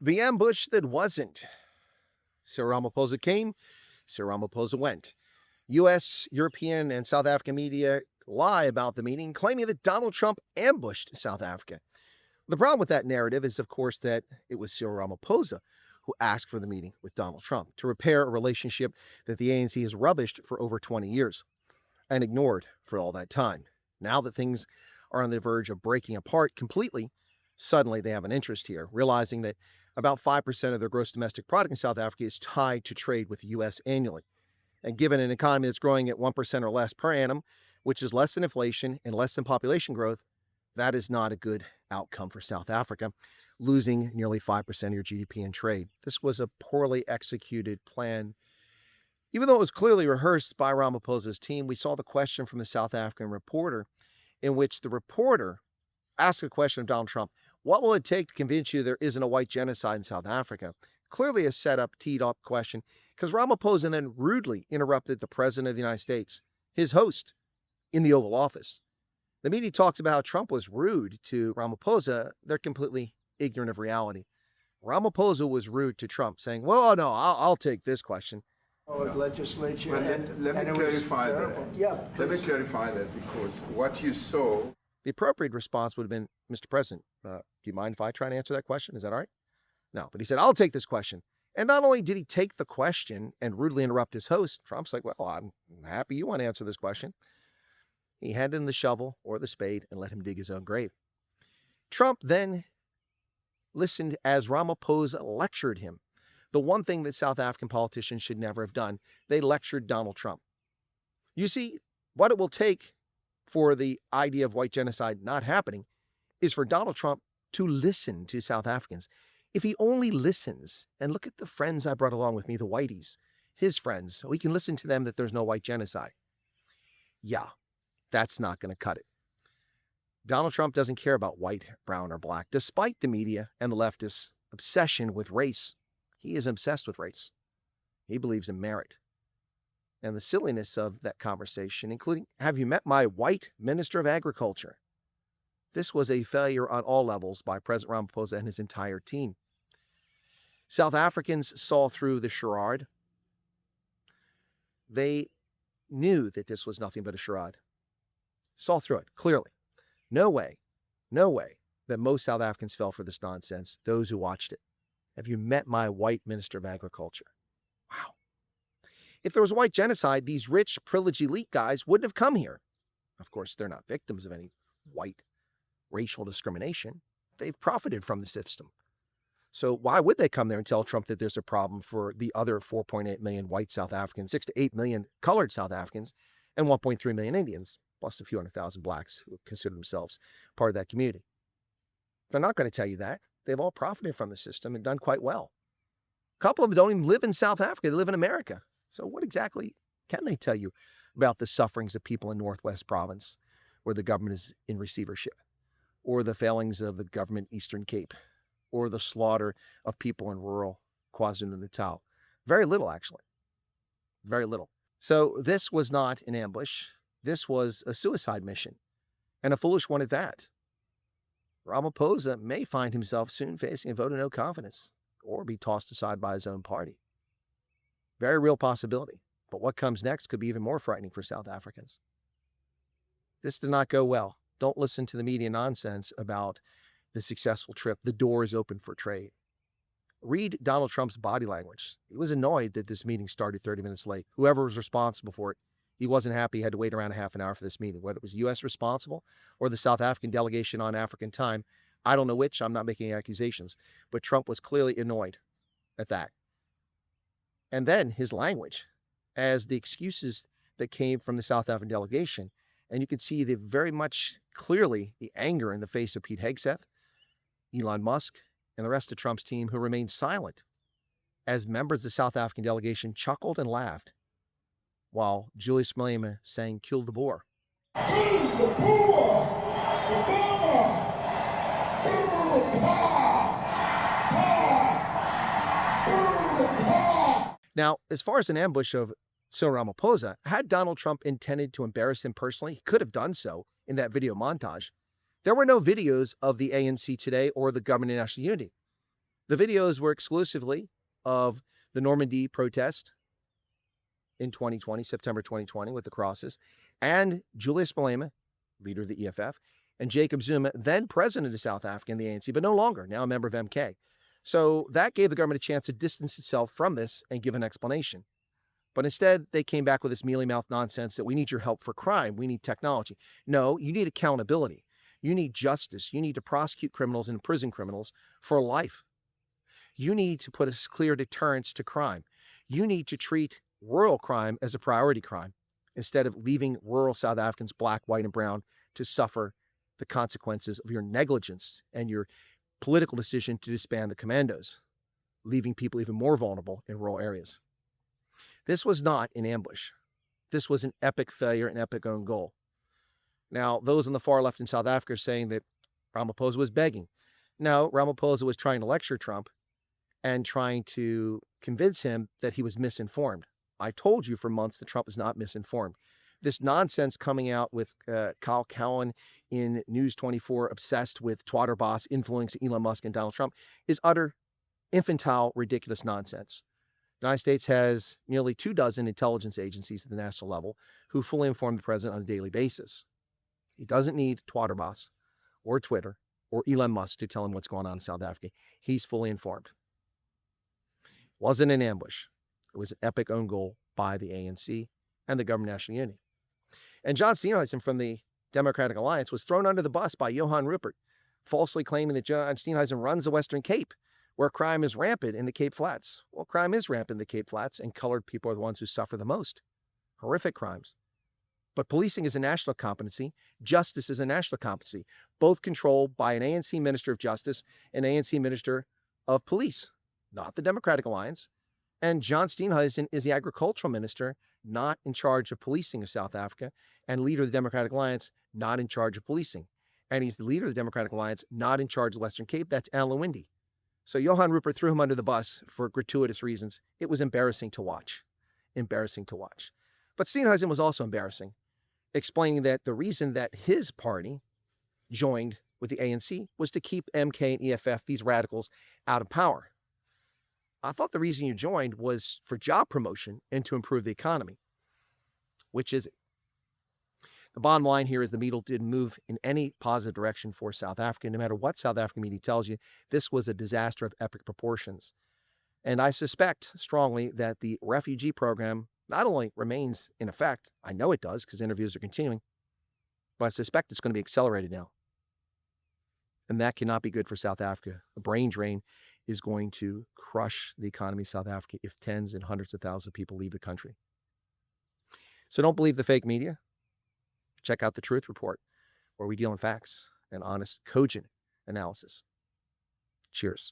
The ambush that wasn't. Cyril Ramaphosa came, Cyril Ramaphosa went. U.S., European, and South African media lie about the meeting, claiming that Donald Trump ambushed South Africa. The problem with that narrative is, of course, that it was Cyril Ramaphosa who asked for the meeting with Donald Trump to repair a relationship that the ANC has rubbished for over 20 years and ignored for all that time. Now that things are on the verge of breaking apart completely, suddenly they have an interest here, realizing that about 5% of their gross domestic product in South Africa is tied to trade with the U.S. annually. And given an economy that's growing at 1% or less per annum, which is less than inflation and less than population growth, that is not a good outcome for South Africa, losing nearly 5% of your GDP in trade. This was a poorly executed plan. Even though it was clearly rehearsed by Ramaphosa's team, we saw the question from the South African reporter, in which the reporter asked a question of Donald Trump: what will it take to convince you there isn't a white genocide in South Africa? Clearly a set-up, teed-up question, because Ramaphosa then rudely interrupted the President of the United States, his host, in the Oval Office. The media talks about how Trump was rude to Ramaphosa. They're completely ignorant of reality. Ramaphosa was rude to Trump, saying, well, no, I'll take this question. Legislature. Well, let me clarify that. Yeah, let me clarify that, because what you saw... The appropriate response would have been, Mr. President, do you mind if I try and answer that question? Is that all right? No, but he said, I'll take this question. And not only did he take the question and rudely interrupt his host, Trump's like, well, I'm happy you want to answer this question. He handed him the shovel or the spade and let him dig his own grave. Trump then listened as Ramaphosa lectured him. The one thing that South African politicians should never have done, they lectured Donald Trump. You see, what it will take for the idea of white genocide not happening is for Donald Trump to listen to South Africans. If he only listens, and look at the friends I brought along with me, the whiteys, his friends, so he can listen to them that there's no white genocide. Yeah, that's not going to cut it. Donald Trump doesn't care about white, brown, or black, despite the media and the leftists' obsession with race. He is obsessed with race. He believes in merit. And the silliness of that conversation, including, have you met my white Minister of Agriculture? This was a failure on all levels by President Ramaphosa and his entire team. South Africans saw through the charade. They knew that this was nothing but a charade. Saw through it, clearly. No way that most South Africans fell for this nonsense, those who watched it. Have you met my white Minister of Agriculture? Wow. If there was white genocide, these rich, privileged elite guys wouldn't have come here. Of course, they're not victims of any white racial discrimination. They've profited from the system. So why would they come there and tell Trump that there's a problem for the other 4.8 million white South Africans, 6 to 8 million colored South Africans, and 1.3 million Indians, plus a few 100,000 blacks who consider themselves part of that community? They're not going to tell you that. They've all profited from the system and done quite well. A couple of them don't even live in South Africa. They live in America. So what exactly can they tell you about the sufferings of people in Northwest Province, where the government is in receivership, or the failings of the government Eastern Cape, or the slaughter of people in rural KwaZulu-Natal? Very little, actually. Very little. So this was not an ambush. This was a suicide mission, and a foolish one at that. Ramaphosa may find himself soon facing a vote of no confidence or be tossed aside by his own party. Very real possibility. But what comes next could be even more frightening for South Africans. This did not go well. Don't listen to the media nonsense about the successful trip. The door is open for trade. Read Donald Trump's body language. He was annoyed that this meeting started 30 minutes late. Whoever was responsible for it, he wasn't happy. He had to wait around a half an hour for this meeting, whether it was U.S. responsible or the South African delegation on African time. I don't know which. I'm not making accusations. But Trump was clearly annoyed at that. And then his language, as the excuses that came from the South African delegation. And you could see very much clearly the anger in the face of Pete Hegseth, Elon Musk, and the rest of Trump's team, who remained silent as members of the South African delegation chuckled and laughed while Julius Malema sang "Kill the Boer." Kill the Boer! The farmer! Now, as far as an ambush of Cyril Ramaphosa, had Donald Trump intended to embarrass him personally, he could have done so in that video montage. There were no videos of the ANC today or the Government of National Unity. The videos were exclusively of the Normandy protest in 2020, September 2020, with the crosses, and Julius Malema, leader of the EFF, and Jacob Zuma, then president of South Africa and the ANC, but no longer, now a member of MK. So that gave the government a chance to distance itself from this and give an explanation. But instead, they came back with this mealy-mouthed nonsense that we need your help for crime. We need technology. No, you need accountability. You need justice. You need to prosecute criminals and imprison criminals for life. You need to put a clear deterrence to crime. You need to treat rural crime as a priority crime instead of leaving rural South Africans, black, white, and brown, to suffer the consequences of your negligence and your political decision to disband the commandos, leaving people even more vulnerable in rural areas. This was not an ambush. This was an epic failure, an epic own goal. Now, those on the far left in South Africa are saying that Ramaphosa was begging. No, Ramaphosa was trying to lecture Trump and trying to convince him that he was misinformed. I told you for months that Trump is not misinformed. This nonsense coming out with Kyle Cowan in News 24, obsessed with Twitter boss influencing Elon Musk and Donald Trump, is utter infantile, ridiculous nonsense. The United States has nearly 24 intelligence agencies at the national level who fully inform the president on a daily basis. He doesn't need Twitter boss or Twitter or Elon Musk to tell him what's going on in South Africa. He's fully informed. It wasn't an ambush. It was an epic own goal by the ANC and the Government of National Unity. And John Steenhuisen from the Democratic Alliance was thrown under the bus by Johann Rupert, falsely claiming that John Steenhuisen runs the Western Cape, where crime is rampant in the Cape Flats. Well, crime is rampant in the Cape Flats, and colored people are the ones who suffer the most. Horrific crimes. But policing is a national competency. Justice is a national competency, both controlled by an ANC Minister of Justice and ANC Minister of Police, not the Democratic Alliance. And John Steenhuisen is the agricultural minister, not in charge of policing of South Africa, and leader of the Democratic Alliance, not in charge of policing. And he's the leader of the Democratic Alliance, not in charge of the Western Cape. That's Alan Windy. So Johann Rupert threw him under the bus for gratuitous reasons. It was embarrassing to watch. Embarrassing to watch. But Steenhuisen was also embarrassing, explaining that the reason that his party joined with the ANC was to keep MK and EFF, these radicals, out of power. I thought the reason you joined was for job promotion and to improve the economy. Which is it? The bottom line here is the needle didn't move in any positive direction for South Africa. No matter what South African media tells you, this was a disaster of epic proportions. And I suspect strongly that the refugee program not only remains in effect, I know it does because interviews are continuing, but I suspect it's going to be accelerated now. And that cannot be good for South Africa. A brain drain is going to crush the economy of South Africa if tens and hundreds of thousands of people leave the country. So don't believe the fake media. Check out the Truth Report, where we deal in facts and honest, cogent analysis. Cheers.